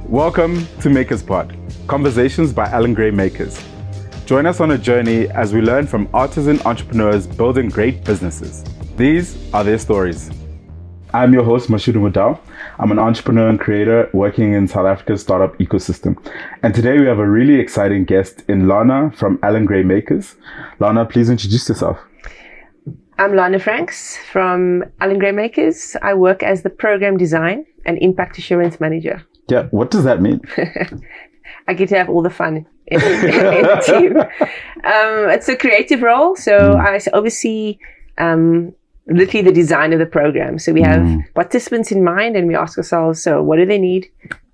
Welcome to MakersPod, conversations by Allan Gray Makers. Join us on a journey as we learn from artisan entrepreneurs building great businesses. These are their stories. I'm your host, Mashudu Modau. I'm an entrepreneur and creator working in South Africa's startup ecosystem. And today we have a really exciting guest in Lana from Allan Gray Makers. Lana, please introduce yourself. I'm Lana Franks from Allan Gray Makers. I work as the program design and impact assurance manager. Yeah, what does that mean? I get to have all the fun in the team. It's a creative role, so I oversee literally the design of the program. So we have participants in mind, and we ask ourselves, so what do they need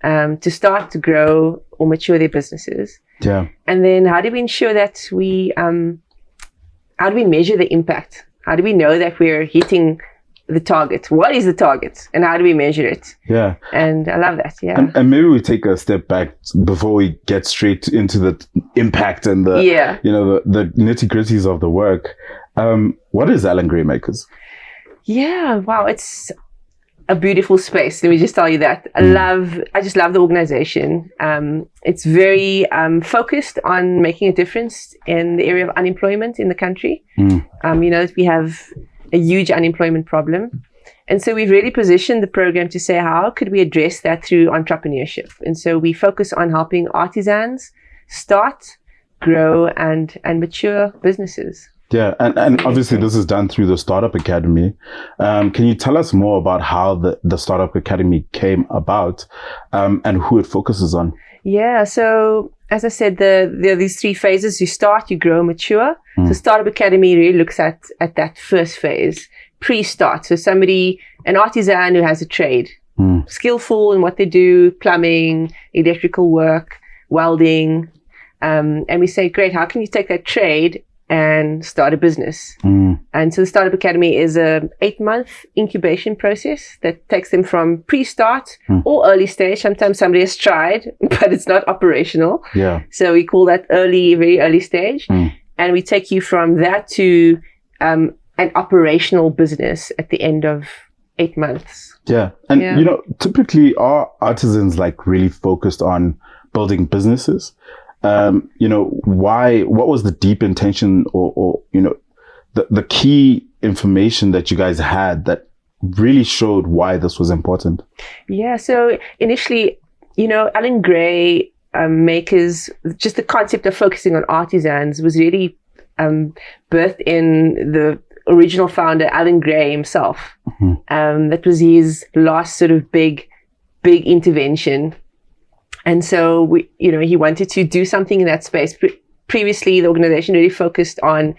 to start to grow or mature their businesses? Yeah. And then how do we ensure that how do we measure the impact? How do we know that we're hitting the target? What is the target? And how do we measure it? Yeah. And I love that. Yeah. And maybe we take a step back before we get straight into the impact and the nitty gritties of the work. What is Allan Gray Makers? Yeah. Wow. It's a beautiful space. Let me just tell you that. I just love the organization. It's very focused on making a difference in the area of unemployment in the country. We have a huge unemployment problem. And so we've really positioned the program to say, how could we address that through entrepreneurship? And so we focus on helping artisans start, grow, and mature businesses. Yeah, and obviously this is done through the StartUp Academy. Can you tell us more about how the StartUp Academy came about and who it focuses on? Yeah, so as I said, there are these three phases. You start, you grow, mature. So StartUp Academy really looks at that first phase, pre-start. So an artisan who has a trade, skillful in what they do, plumbing, electrical work, welding. And we say, great, how can you take that trade and start a business? And so the StartUp Academy is a 8-month incubation process that takes them from pre-start or early stage. Sometimes somebody has tried, but it's not operational. Yeah. So we call that very early stage. And we take you from that to an operational business at the end of 8 months. Yeah. And, typically are artisans really focused on building businesses? What was the deep intention or the key information that you guys had that really showed why this was important? Yeah. So initially, Allan Gray Makers, just the concept of focusing on artisans was really birthed in the original founder, Allan Gray himself. That was his last sort of big intervention. And so he wanted to do something in that space. Previously, the organization really focused on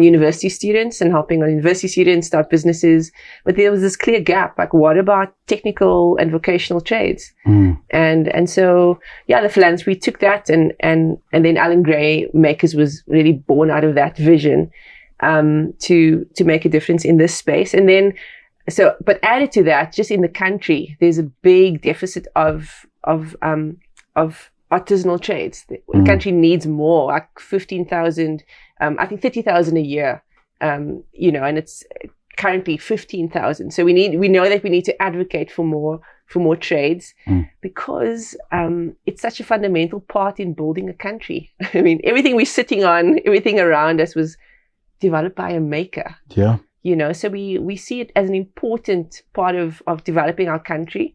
university students and helping university students start businesses. But there was this clear gap. What about technical and vocational trades? And so, the philanthropy took that and then Allan Gray Makers was really born out of that vision, to make a difference in this space. And then, but added to that, just in the country, there's a big deficit of artisanal trades. The country needs more, 15,000, I think 30,000 a year, and it's currently 15,000. So we know that we need to advocate for more trades because it's such a fundamental part in building a country. I mean, everything we're sitting on, everything around us was developed by a maker. Yeah. So we see it as an important part of developing our country.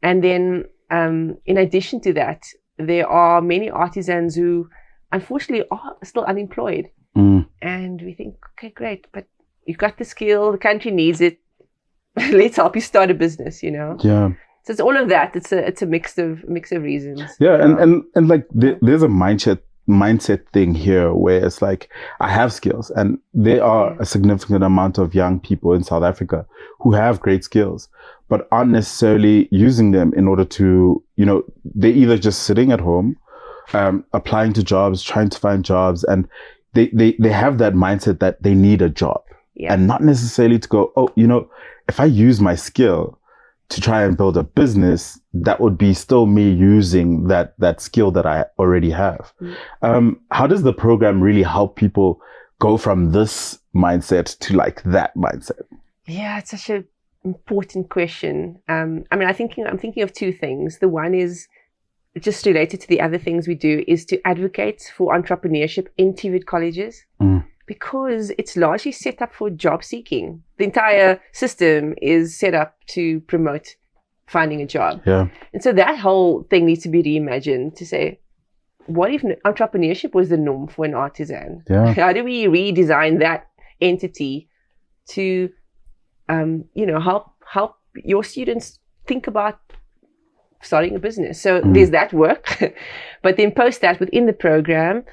And then in addition to that, there are many artisans who unfortunately are still unemployed. And we think, okay, great, but you've got the skill, the country needs it. Let's help you start a business, Yeah. So it's all of that. It's a mix of reasons. Yeah, and there's a mindset thing here where it's I have skills, and there are a significant amount of young people in South Africa who have great skills, but aren't necessarily using them in order to, they're either just sitting at home, applying to jobs, trying to find jobs, and they have that mindset that they need a job, and not necessarily to go, if I use my skill to try and build a business, that would be still me using that skill that I already have. How does the program really help people go from this mindset to that mindset? Yeah, it's such an important question. I'm thinking of two things. The one is just related to the other things we do, is to advocate for entrepreneurship in TVET colleges. Because it's largely set up for job seeking. The entire system is set up to promote finding a job. Yeah. And so that whole thing needs to be reimagined to say, what if entrepreneurship was the norm for an artisan? Yeah. How do we redesign that entity to, help your students think about starting a business? So there's that work. But then post that, within the program,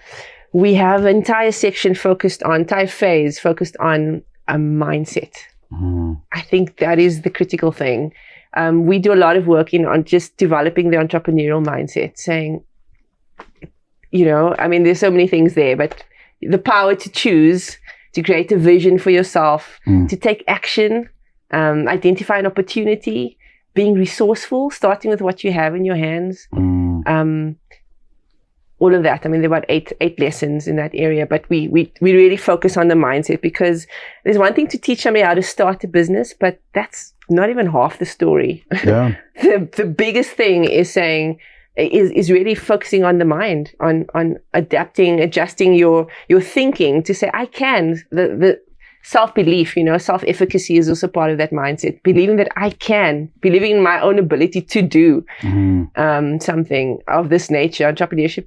we have an entire section entire phase focused on a mindset. I think that is the critical thing. We do a lot of work on just developing the entrepreneurial mindset, saying, there's so many things there, but the power to choose, to create a vision for yourself, to take action, identify an opportunity, being resourceful, starting with what you have in your hands. All of that. There are about eight lessons in that area, but we really focus on the mindset, because there's one thing to teach somebody how to start a business, but that's not even half the story. Yeah. The biggest thing is really focusing on the mind, on adjusting your thinking to say, I can. The self-belief, self-efficacy is also part of that mindset. Believing that I can, believing in my own ability to do something of this nature. Entrepreneurship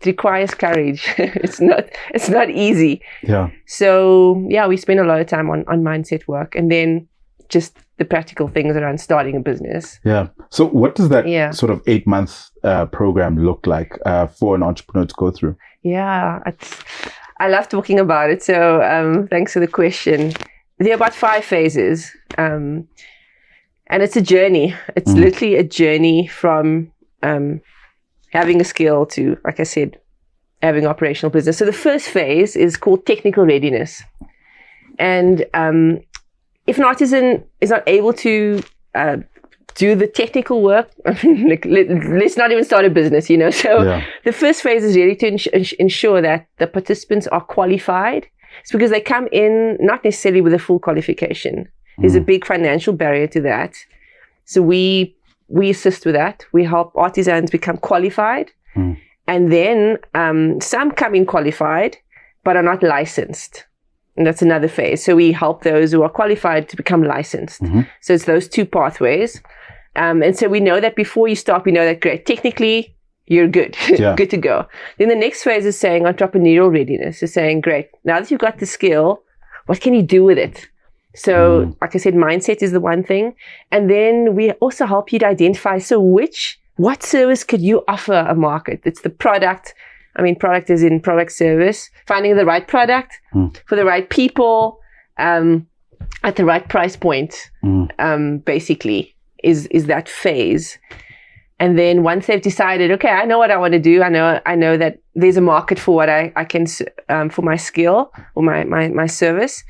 requires courage. It's not easy. Yeah. So we spend a lot of time on mindset work, and then just the practical things around starting a business. Yeah. So what does that sort of 8-month program look like for an entrepreneur to go through? Yeah, I love talking about it. So thanks for the question. There are about 5 phases, and it's a journey. It's literally a journey from having a skill to, like I said, having operational business. So the first phase is called technical readiness. And if an artisan is not able to do the technical work, let's not even start a business, So the first phase is really to ensure that the participants are qualified. It's because they come in not necessarily with a full qualification. There's a big financial barrier to that. So we assist with that. We help artisans become qualified. And then some come in qualified, but are not licensed. And that's another phase. So we help those who are qualified to become licensed. So it's those 2 pathways. And so we know that before you start, we know that great. Technically, you're good, good to go. Then the next phase is saying entrepreneurial readiness, is saying, great, now that you've got the skill, what can you do with it? So, like I said, mindset is the one thing. And then we also help you to identify, what service could you offer a market? It's the product. Product is in product service, finding the right product for the right people, at the right price point, basically is that phase. And then once they've decided, okay, I know what I want to do. I know that there's a market for what I can, for my skill or my service.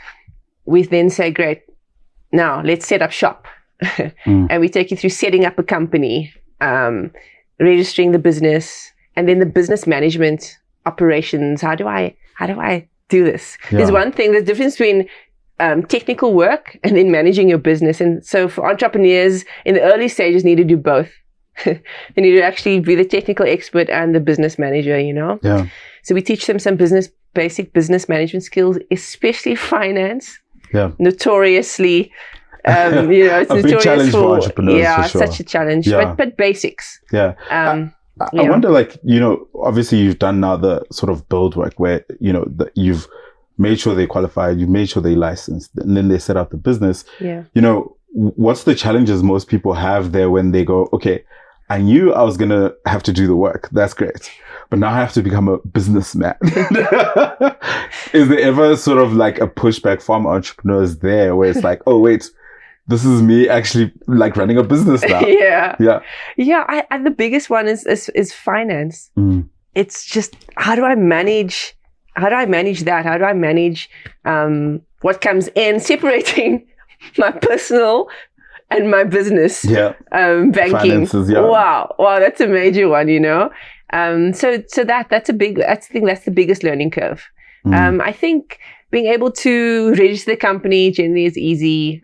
We then say, great, now let's set up shop. And we take you through setting up a company, registering the business, and then the business management operations. How do I do this? Yeah. There's one thing, the difference between technical work and then managing your business. And so for entrepreneurs in the early stages, need to do both. They need to actually be the technical expert and the business manager, Yeah. So we teach them some basic business management skills, especially finance. Yeah. Notoriously, it's a big notorious challenge for entrepreneurs. Yeah, for sure. Such a challenge. Yeah. But basics. Yeah. I wonder, obviously you've done now the sort of build work where, you've made sure they qualified, you've made sure they licensed, and then they set up the business. Yeah. What's the challenges most people have there when they go, okay, I knew I was going to have to do the work. That's great. But now I have to become a businessman. Is there ever sort of like a pushback from entrepreneurs there where it's like, oh, wait, this is me actually like running a business now? Yeah. Yeah. The biggest one is finance. It's just, how do I manage that? How do I manage what comes in, separating my personal and my business banking? Finances, yeah. Wow, that's a major one, So that's the biggest learning curve. I think being able to register the company generally is easy.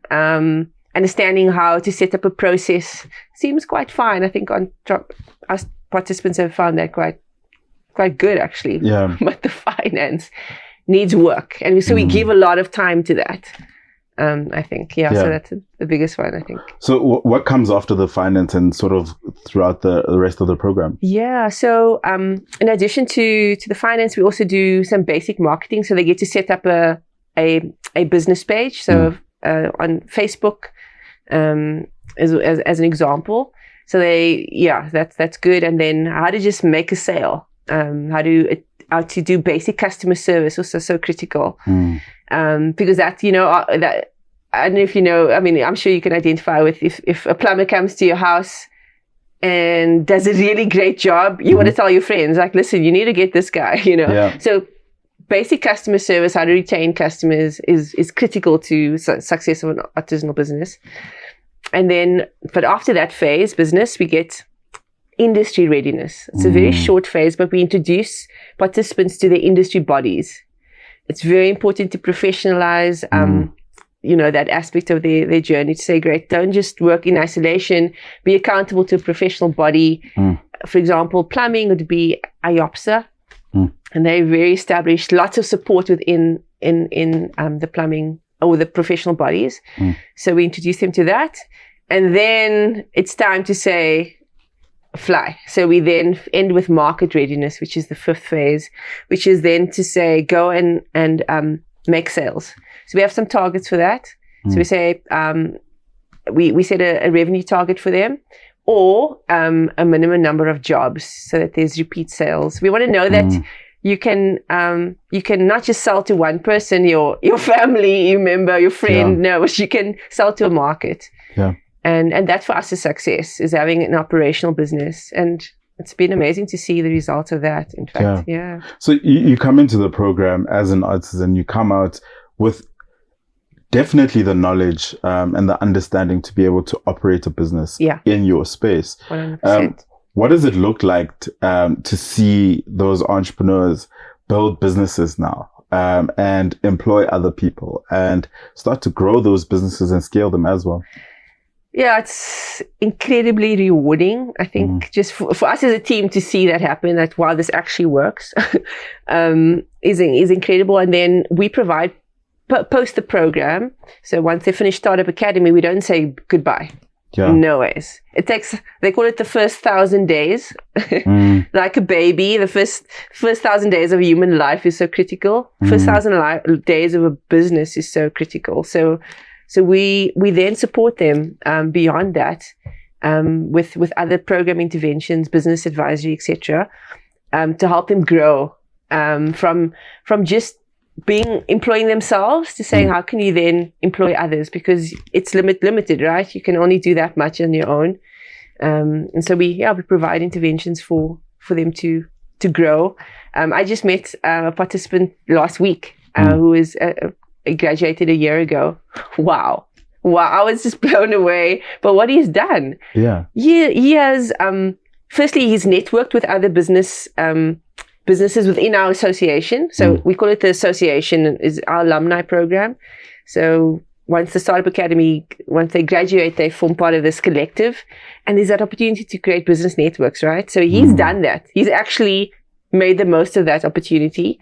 Understanding how to set up a process seems quite fine. I think participants have found that quite good, actually. Yeah. But the finance needs work. And so we give a lot of time to that. I think, so that's the biggest one, I think. So what comes after the finance and sort of throughout the rest of the program? Yeah, so in addition to the finance, we also do some basic marketing. So they get to set up a business page. So on Facebook, as an example. So that's good. And then how to just make a sale, how to do basic customer service, also so critical. Because that, that, I don't know if you know, I mean, I'm sure you can identify with if a plumber comes to your house and does a really great job, you want to tell your friends, like, listen, you need to get this guy, Yeah. So basic customer service, how to retain customers is critical to success of an artisanal business. And then, but after that phase, business, we get industry readiness. It's a very short phase, but we introduce participants to their industry bodies. It's very important to professionalize, that aspect of their journey, to say, great, don't just work in isolation, be accountable to a professional body. For example, plumbing would be IOPSA, and they're very established, lots of support within the plumbing or the professional bodies. So we introduce them to that. And then it's time to say, fly. So we then end with market readiness, which is the fifth phase, which is then to say, go and make sales. So we have some targets for that. So we say, we set a revenue target for them, or a minimum number of jobs, so that there's repeat sales. We want to know that you can not just sell to one person, your family, your member, your friend. No, but you can sell to a market. Yeah. And that for us is success, is having an operational business. And it's been amazing to see the results of that, in fact. Yeah. So you come into the program as an artisan, you come out with definitely the knowledge and the understanding to be able to operate a business in your space. 100%. What does it look like to see those entrepreneurs build businesses now and employ other people and start to grow those businesses and scale them as well? Yeah, it's incredibly rewarding. I think just for us as a team to see that happen, that wow, this actually works, is incredible. And then we provide post the program. So once they finish Startup Academy, we don't say goodbye. Yeah. No ways. It takes, they call it the first 1,000 days. Like a baby, the first 1,000 days of a human life is so critical. First 1,000 days of a business is so critical. So we then support them beyond that with other program interventions, business advisory, etc., to help them grow from just employing themselves to saying how can you then employ others, because it's limited, right? You can only do that much on your own. And so we provide interventions for them to grow. I just met a participant last week who is graduated a year ago. Wow, I was just blown away by what he's done. He has firstly, he's networked with other businesses within our association. So we call it the association, is our alumni program. So once the Startup Academy, once they graduate, they form part of this collective, and there's that opportunity to create business networks, right? So he's done that. He's actually made the most of that opportunity,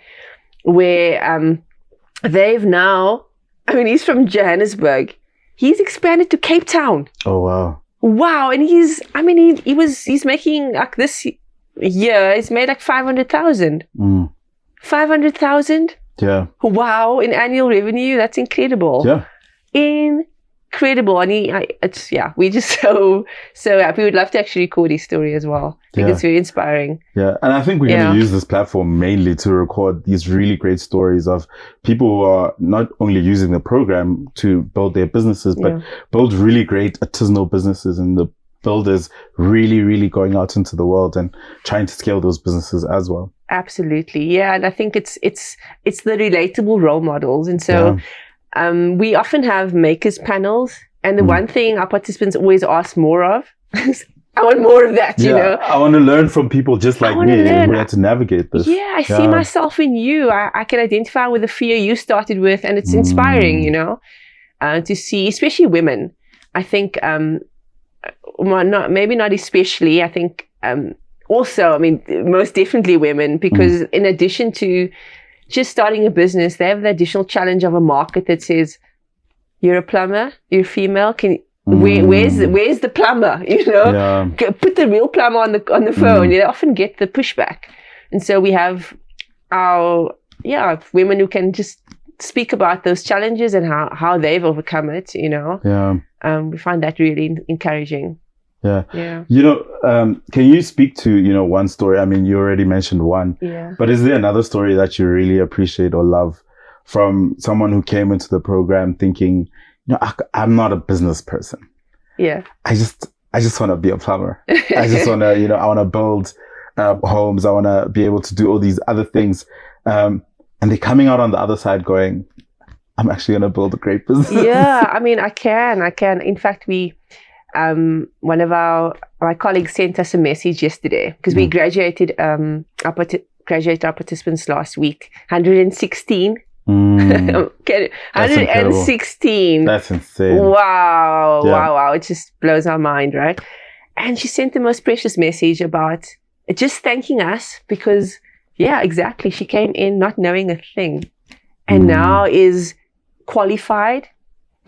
where they've now, I mean, he's from Johannesburg. He's expanded to Cape Town. Oh, wow. Wow. And he's making like this year, he's made like 500,000. 500,000? Yeah. Wow. In annual revenue. That's incredible. Yeah. Incredible. And we're just so happy. We'd love to actually record his story as well. I think it's very inspiring. Yeah. And I think we're going to use this platform mainly to record these really great stories of people who are not only using the program to build their businesses, but build really great artisanal businesses, and the builders really, really going out into the world and trying to scale those businesses as well. Absolutely. Yeah. And I think it's the relatable role models. And so we often have makers panels. And the one thing our participants always ask more of is, I want more of that, you know. I want to learn from people just like me who had to navigate this. Yeah, I see myself in you. I can identify with the fear you started with, and it's inspiring, you know, to see, especially women. I think, maybe not especially, I think also, I mean, most definitely women, because in addition to just starting a business, they have the additional challenge of a market that says, you're a plumber, you're female, where's the plumber? You know, put the real plumber on the phone. They often get the pushback. And so we have our women who can just speak about those challenges and how they've overcome it, you know. We find that really encouraging. You know, can you speak to, you know, one story? I mean, you already mentioned one, but is there another story that you really appreciate or love from someone who came into the program thinking, you know, I'm not a business person. I just want to be a plumber. I just want to, you know, I want to build homes. I want to be able to do all these other things. And they're coming out on the other side going, I'm actually going to build a great business. I mean, I can. In fact, one of my colleagues sent us a message yesterday because we graduated our participants last week. 116. 116. That's insane. Wow. It just blows our mind, right? And she sent the most precious message about just thanking us because, exactly. She came in not knowing a thing and now is qualified.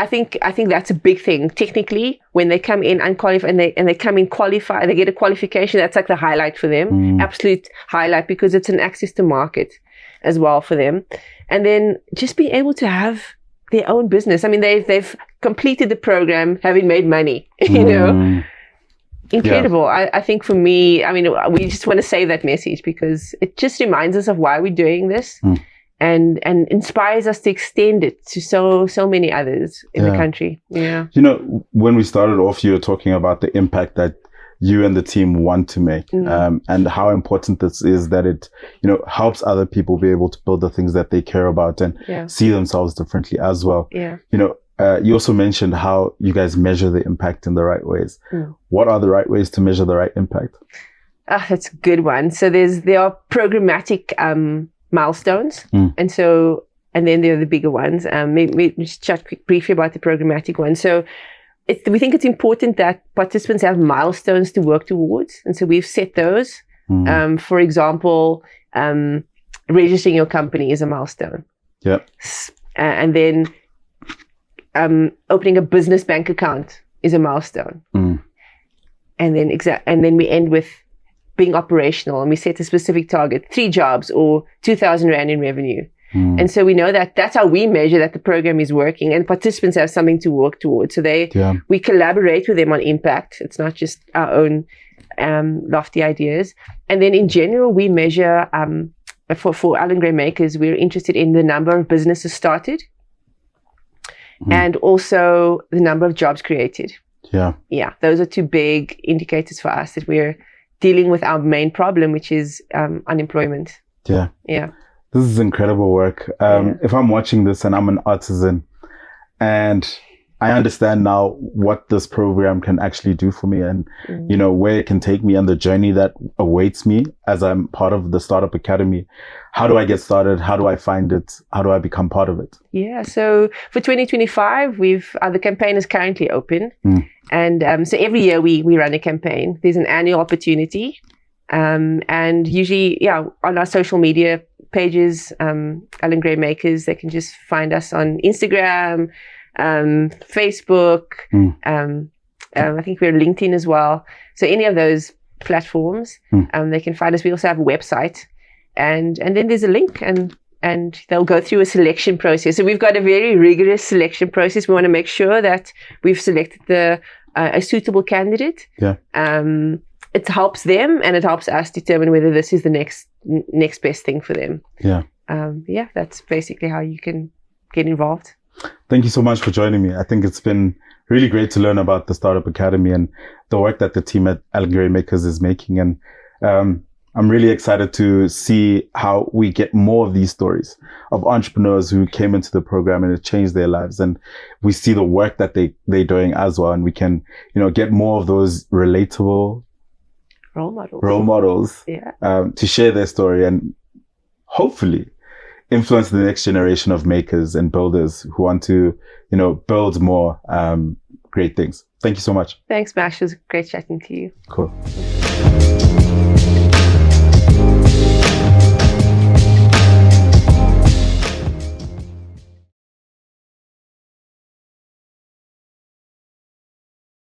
I think that's a big thing. Technically, when they come in unqualified and they come in qualified, they get a qualification. That's like the highlight for them, absolute highlight, because it's an access to market as well for them. And then just being able to have their own business. I mean, they've completed the program, having made money. You know, incredible. I think for me, I mean, we just want to say that message because it just reminds us of why we're doing this. And inspires us to extend it to so many others in the country. You know, when we started off, you were talking about the impact that you and the team want to make, and how important this is, that it, you know, helps other people be able to build the things that they care about and see themselves differently as well. You know, you also mentioned how you guys measure the impact in the right ways. What are the right ways to measure the right impact? That's a good one. So there are programmatic milestones, and then there are the bigger ones. Maybe just chat briefly about the programmatic one. So we think it's important that participants have milestones to work towards, and so we've set those. For example, registering your company is a milestone. And then opening a business bank account is a milestone. And then we end with being operational, and we set a specific target, 3 jobs or 2,000 Rand in revenue. And so we know that that's how we measure that the program is working, and participants have something to work towards. So we collaborate with them on impact. It's not just our own lofty ideas. And then in general, we measure, for Allan Gray Makers, we're interested in the number of businesses started and also the number of jobs created. Those are 2 big indicators for us that we're dealing with our main problem, which is unemployment. This is incredible work. If I'm watching this and I'm an artisan and I understand now what this program can actually do for me and, you know, where it can take me and the journey that awaits me as I'm part of the Startup Academy, how do I get started? How do I find it? How do I become part of it? So for 2025, the campaign is currently open. And so every year we run a campaign. There's an annual opportunity. And usually, on our social media pages, Allan Gray Makers, they can just find us on Instagram, Facebook. I think we're LinkedIn as well. So any of those platforms, they can find us. We also have a website, and then there's a link, and they'll go through a selection process. So we've got a very rigorous selection process. We want to make sure that we've selected a suitable candidate. It helps them and it helps us determine whether this is the next best thing for them. That's basically how you can get involved. Thank you so much for joining me. I think it's been really great to learn about the Startup Academy and the work that the team at Allan Gray Makers is making. And I'm really excited to see how we get more of these stories of entrepreneurs who came into the program and it changed their lives. And we see the work that they're doing as well. And we can, you know, get more of those relatable role models to share their story and hopefully influence the next generation of makers and builders who want to, you know, build more great things. Thank you so much. Thanks, Mash. It was great chatting to you. Cool.